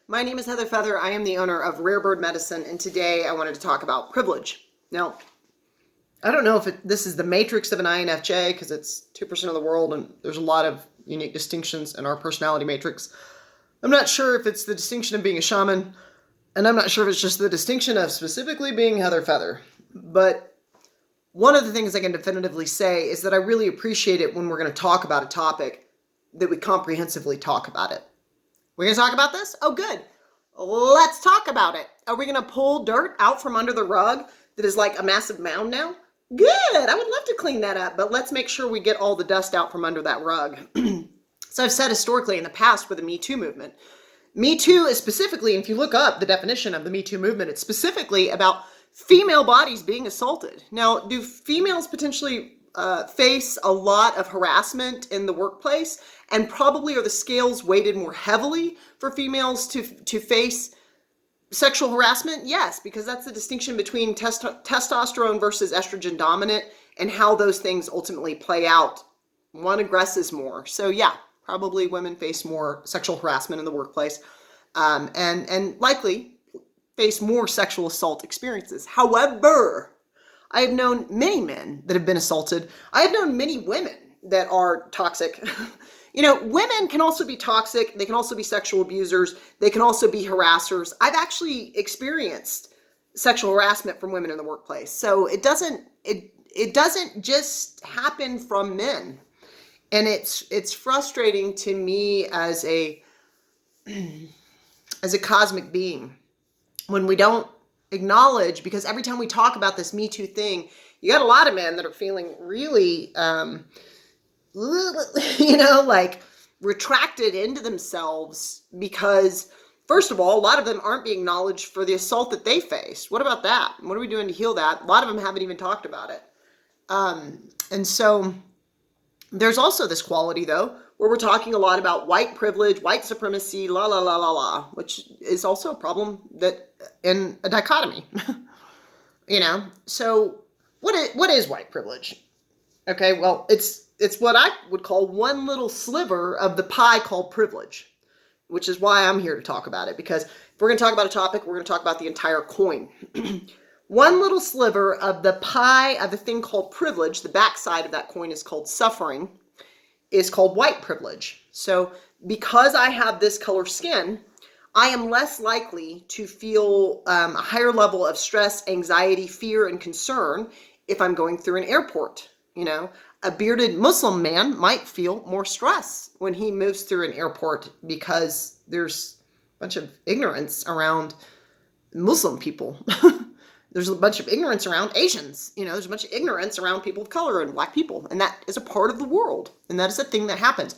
My name is Heather Feather. I am the owner of Rare Bird Medicine, and today I wanted to talk about privilege. Now, I don't know if this is the matrix of an INFJ because it's 2% of the world and there's a lot of unique distinctions in our personality matrix. I'm not sure if it's the distinction of being a shaman, and I'm not sure if it's just the distinction of specifically being Heather Feather. But one of the things I can definitively say is that I really appreciate it when we're going to talk about a topic that we comprehensively talk about it. We're going to talk about this? Oh, good. Let's talk about it. Are we going to pull dirt out from under the rug that is like a massive mound now? Good. I would love to clean that up, but let's make sure we get all the dust out from under that rug. So I've said historically in the past with the Me Too movement. Me Too is specifically, and if you look up the definition of the Me Too movement, it's specifically about female bodies being assaulted. Now, do females potentially face a lot of harassment in the workplace, and probably are the scales weighted more heavily for females to face sexual harassment? Yes, because that's the distinction between testosterone versus estrogen dominant and how those things ultimately play out. One aggresses more. So yeah, probably women face more sexual harassment in the workplace and likely face more sexual assault experiences. However, I have known many men that have been assaulted. I have known many women that are toxic. Women can also be toxic. They can also be sexual abusers. They can also be harassers. I've actually experienced sexual harassment from women in the workplace. So it doesn't just happen from men. And it's frustrating to me as a cosmic being when we don't acknowledge, because every time we talk about this Me Too thing, you got a lot of men that are feeling really, like retracted into themselves because, first of all, a lot of them aren't being acknowledged for the assault that they faced. What about that? What are we doing to heal that? A lot of them haven't even talked about it. And so there's also this quality, though, where we're talking a lot about white privilege, white supremacy, la, la, la, la, la, which is also a problem that in a dichotomy, So what is white privilege? Okay, well, it's what I would call one little sliver of the pie called privilege, which is why I'm here to talk about it, because if we're going to talk about a topic, we're going to talk about the entire coin. One little sliver of the pie of the thing called privilege, the backside of that coin is called suffering, is called white privilege. So because I have this color skin, I am less likely to feel a higher level of stress, anxiety, fear, and concern if I'm going through an airport. A bearded Muslim man might feel more stress when he moves through an airport because there's a bunch of ignorance around Muslim people. There's a bunch of ignorance around Asians. There's a bunch of ignorance around people of color and black people. And that is a part of the world. And that is a thing that happens.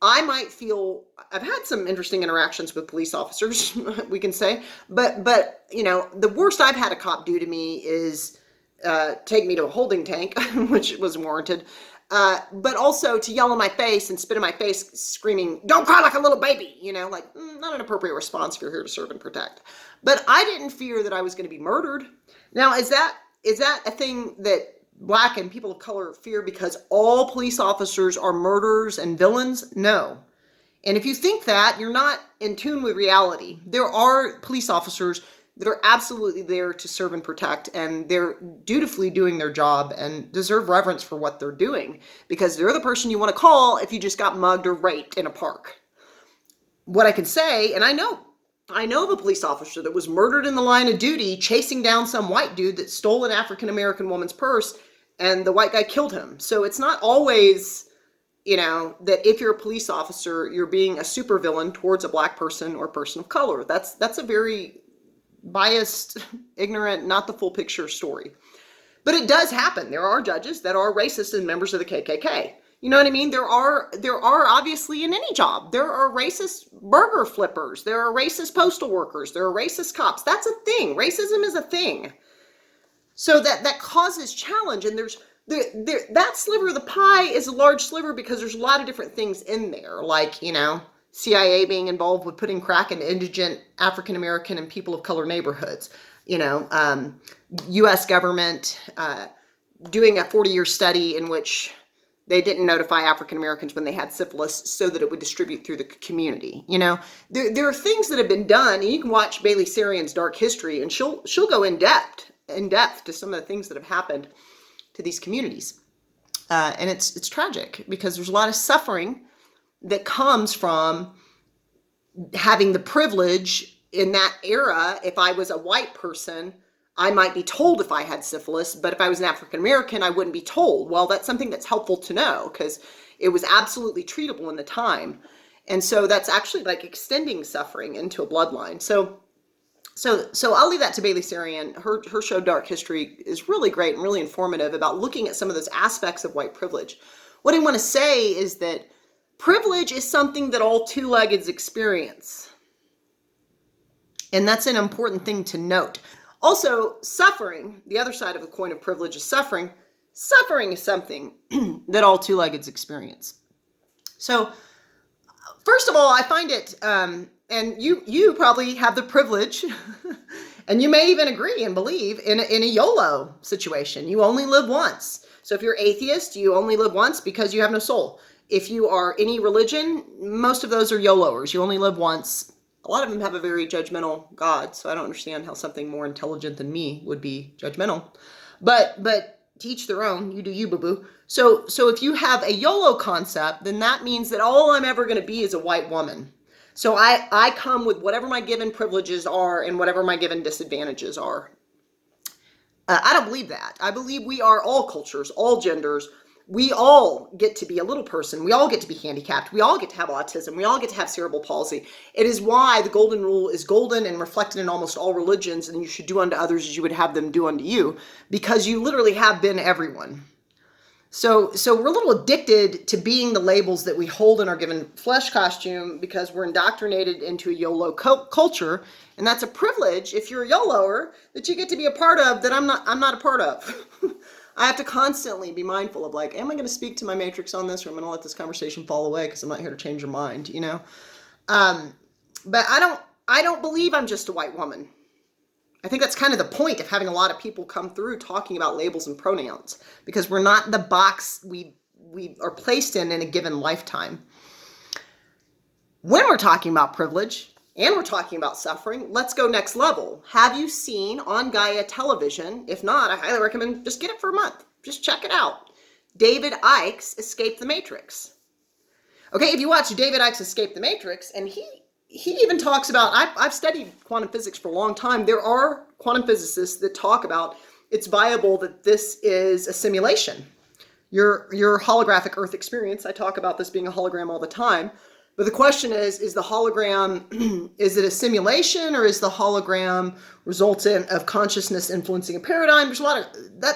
I've had some interesting interactions with police officers, we can say. But the worst I've had a cop do to me is take me to a holding tank, which was warranted. But also to yell in my face and spit in my face, screaming, "Don't cry like a little baby," not an appropriate response if you're here to serve and protect. But I didn't fear that I was going to be murdered. Now, is that a thing that black and people of color fear because all police officers are murderers and villains? No. And if you think that, you're not in tune with reality. There are police officers that are absolutely there to serve and protect, and they're dutifully doing their job and deserve reverence for what they're doing because they're the person you want to call if you just got mugged or raped in a park. What I can say, and I know of a police officer that was murdered in the line of duty chasing down some white dude that stole an African-American woman's purse, and the white guy killed him. So it's not always, that if you're a police officer, you're being a supervillain towards a black person or person of color. That's a very biased, ignorant, not the full picture story. But it does happen. There are judges that are racist and members of the KKK. You know what I mean? There are obviously in any job, there are racist burger flippers. There are racist postal workers. There are racist cops. That's a thing. Racism is a thing. So that causes challenge. And that sliver of the pie is a large sliver because there's a lot of different things in there. Like, CIA being involved with putting crack in indigent African-American and people of color neighborhoods. U.S. government doing a 40-year study in which They didn't notify African Americans when they had syphilis so that it would distribute through the community. You know, there are things that have been done, and you can watch Bailey Sarian's Dark History, and she'll go in depth to some of the things that have happened to these communities. And it's tragic because there's a lot of suffering that comes from having the privilege in that era. If I was a white person, I might be told if I had syphilis, but if I was an African American, I wouldn't be told. Well, that's something that's helpful to know because it was absolutely treatable in the time. And so that's actually like extending suffering into a bloodline. So I'll leave that to Bailey Sarian. Her show Dark History is really great and really informative about looking at some of those aspects of white privilege. What I want to say is that privilege is something that all two-leggeds experience. And that's an important thing to note. Also, suffering, the other side of the coin of privilege is suffering. Suffering is something that all two-leggeds experience. So, first of all, I find it, and you probably have the privilege, and you may even agree and believe in a YOLO situation. You only live once. So if you're atheist, you only live once because you have no soul. If you are any religion, most of those are YOLOers. You only live once. A lot of them have a very judgmental God, so I don't understand how something more intelligent than me would be judgmental. But to each their own. You do you, boo-boo. So if you have a YOLO concept, then that means that all I'm ever going to be is a white woman. So I come with whatever my given privileges are and whatever my given disadvantages are. I don't believe that. I believe we are all cultures, all genders. We all get to be a little person. We all get to be handicapped. We all get to have autism. We all get to have cerebral palsy. It is why the golden rule is golden and reflected in almost all religions, and you should do unto others as you would have them do unto you, because you literally have been everyone. So we're a little addicted to being the labels that we hold in our given flesh costume because we're indoctrinated into a YOLO culture, and that's a privilege if you're a YOLOer that you get to be a part of that I'm not a part of. I have to constantly be mindful of like, am I going to speak to my matrix on this, or am I going to let this conversation fall away because I'm not here to change your mind, you know? But I don't believe I'm just a white woman. I think that's kind of the point of having a lot of people come through talking about labels and pronouns, because we're not the box we are placed in a given lifetime. When we're talking about privilege and we're talking about suffering, let's go next level. Have you seen on Gaia television? If not, I highly recommend just get it for a month. Just check it out. David Icke's Escape the Matrix. Okay, if you watch David Icke's Escape the Matrix, and he even talks about, I've studied quantum physics for a long time. There are quantum physicists that talk about it's viable that this is a simulation. Your holographic Earth experience, I talk about this being a hologram all the time. But the question is the hologram, is it a simulation, or is the hologram resultant of consciousness influencing a paradigm? There's a lot of,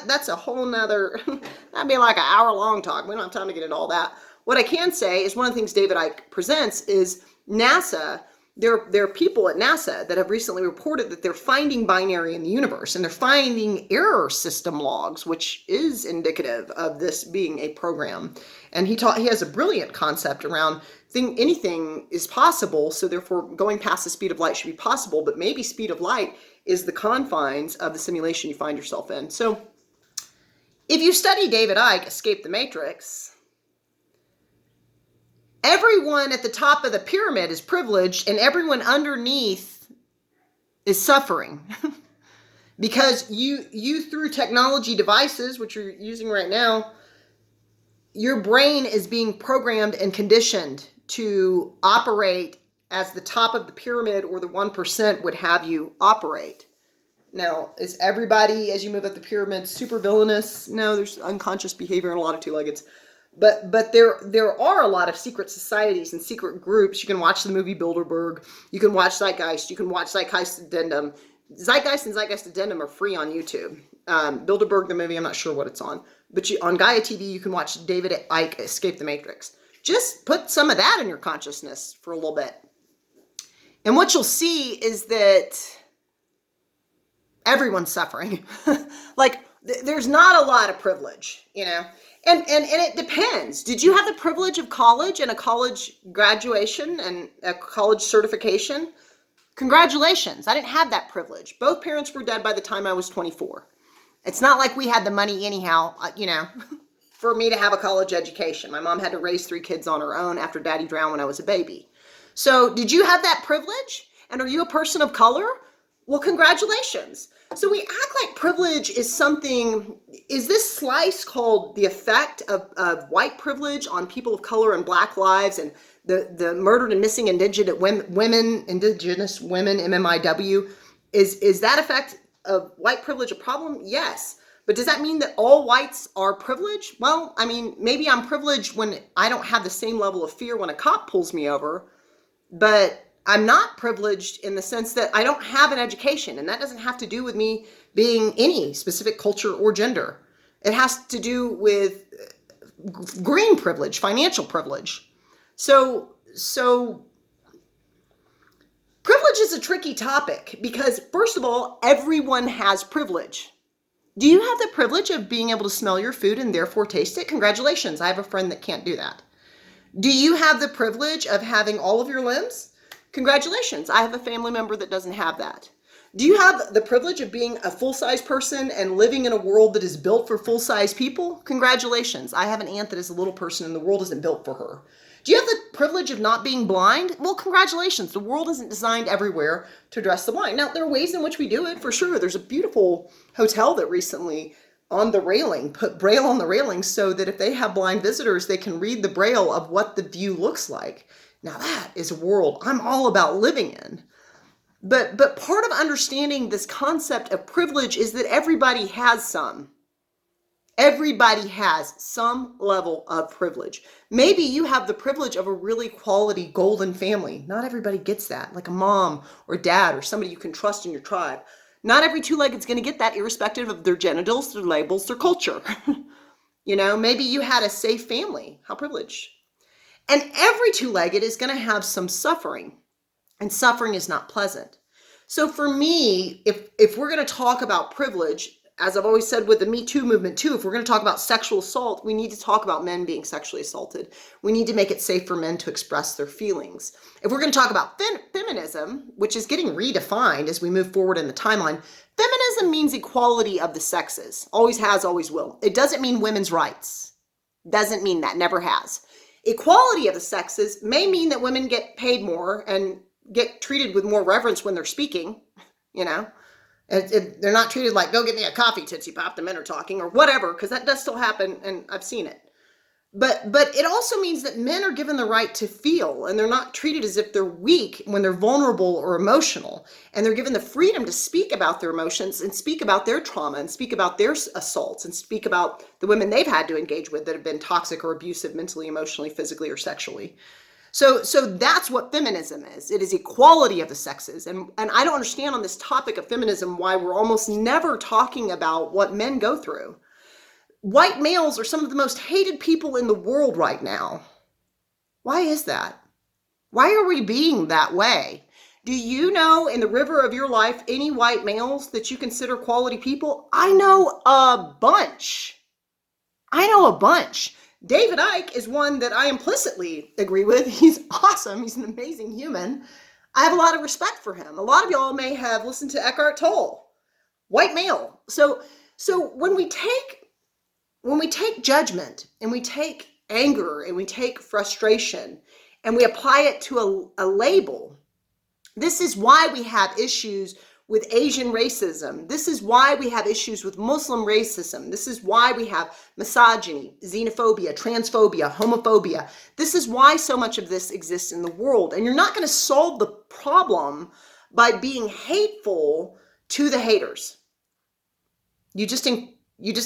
that's a whole nother, that'd be like an hour-long talk. We don't have time to get into all that. What I can say is one of the things David Icke presents is NASA. There are people at NASA that have recently reported that they're finding binary in the universe, and they're finding error system logs, which is indicative of this being a program. And he has a brilliant concept around anything is possible, so therefore going past the speed of light should be possible, but maybe speed of light is the confines of the simulation you find yourself in. So if you study David Icke, Escape the Matrix, everyone at the top of the pyramid is privileged and everyone underneath is suffering. Because you through technology devices, which you're using right now, your brain is being programmed and conditioned to operate as the top of the pyramid, or the 1% would have you operate. Now, is everybody, as you move up the pyramid, super villainous? No, there's unconscious behavior in a lot of two-leggeds. But there are a lot of secret societies and secret groups. You can watch the movie Bilderberg. You can watch Zeitgeist. You can watch Zeitgeist Addendum. Zeitgeist and Zeitgeist Addendum are free on YouTube. Bilderberg, the movie, I'm not sure what it's on. But on Gaia TV, you can watch David Icke Escape the Matrix. Just put some of that in your consciousness for a little bit. And what you'll see is that everyone's suffering. Like, there's not a lot of privilege, you know? And it depends. Did you have the privilege of college and a college graduation and a college certification? Congratulations. I didn't have that privilege. Both parents were dead by the time I was 24. It's not like we had the money anyhow, you know. for me to have a college education. My mom had to raise 3 kids on her own after daddy drowned when I was a baby. So did you have that privilege? And are you a person of color? Well, congratulations. So we act like privilege is something, is this slice called the effect of white privilege on people of color and Black lives and the murdered and missing indigenous women, MMIW? Is that effect of white privilege a problem? Yes. But does that mean that all whites are privileged? Well, I mean, maybe I'm privileged when I don't have the same level of fear when a cop pulls me over, but I'm not privileged in the sense that I don't have an education, and that doesn't have to do with me being any specific culture or gender. It has to do with green privilege, financial privilege. So privilege is a tricky topic because, first of all, everyone has privilege. Do you have the privilege of being able to smell your food and therefore taste it? Congratulations. I have a friend that can't do that. Do you have the privilege of having all of your limbs? Congratulations. I have a family member that doesn't have that. Do you have the privilege of being a full-size person and living in a world that is built for full-size people? Congratulations. I have an aunt that is a little person and the world isn't built for her. Do you have the privilege of not being blind? Well, congratulations. The world isn't designed everywhere to address the blind. Now, there are ways in which we do it, for sure. There's a beautiful hotel that recently, on the railing, put Braille on the railing so that if they have blind visitors, they can read the Braille of what the view looks like. Now, that is a world I'm all about living in. But part of understanding this concept of privilege is that everybody has some. Everybody has some level of privilege. Maybe you have the privilege of a really quality golden family. Not everybody gets that, like a mom or dad or somebody you can trust in your tribe. Not every two-legged's going to get that, irrespective of their genitals, their labels, their culture. You know, maybe you had a safe family. How privileged. And every two-legged is going to have some suffering, and suffering is not pleasant. So for me, if we're going to talk about privilege, as I've always said with the Me Too movement too, if we're going to talk about sexual assault, we need to talk about men being sexually assaulted. We need to make it safe for men to express their feelings. If we're going to talk about feminism, which is getting redefined as we move forward in the timeline, feminism means equality of the sexes. Always has, always will. It doesn't mean women's rights. Doesn't mean that, never has. Equality of the sexes may mean that women get paid more and get treated with more reverence when they're speaking, you know. They're not treated like, go get me a coffee, Tootsie Pop, the men are talking, or whatever, because that does still happen, and I've seen it. But it also means that men are given the right to feel, and they're not treated as if they're weak when they're vulnerable or emotional, and they're given the freedom to speak about their emotions and speak about their trauma and speak about their assaults and speak about the women they've had to engage with that have been toxic or abusive mentally, emotionally, physically, or sexually. So that's what feminism is. It is equality of the sexes. And I don't understand on this topic of feminism why we're almost never talking about what men go through. White males are some of the most hated people in the world right now. Why is that? Why are we being that way? Do you know in the river of your life any white males that you consider quality people? I know a bunch. David Icke is one that I implicitly agree with. He's awesome. He's an amazing human. I have a lot of respect for him. A lot of y'all may have listened to Eckhart Tolle, white male. So when we take judgment and we take anger and we take frustration and we apply it to a label, this is why we have issues with Asian racism. This is why we have issues with Muslim racism. This is why we have misogyny, xenophobia, transphobia, homophobia. This is why so much of this exists in the world. And you're not going to solve the problem by being hateful to the haters. You just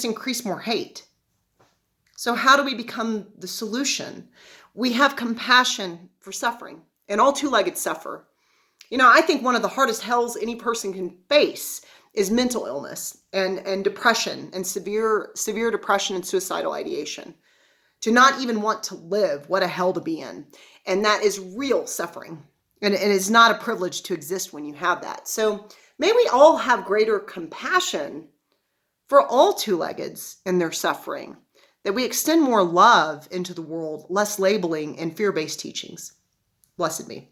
increase more hate. So how do we become the solution? We have compassion for suffering, and all two-legged suffer. You know, I think one of the hardest hells any person can face is mental illness and depression and severe depression and suicidal ideation. To not even want to live, what a hell to be in. And that is real suffering. And it is not a privilege to exist when you have that. So may we all have greater compassion for all two-leggeds in their suffering, that we extend more love into the world, less labeling and fear-based teachings. Blessed be.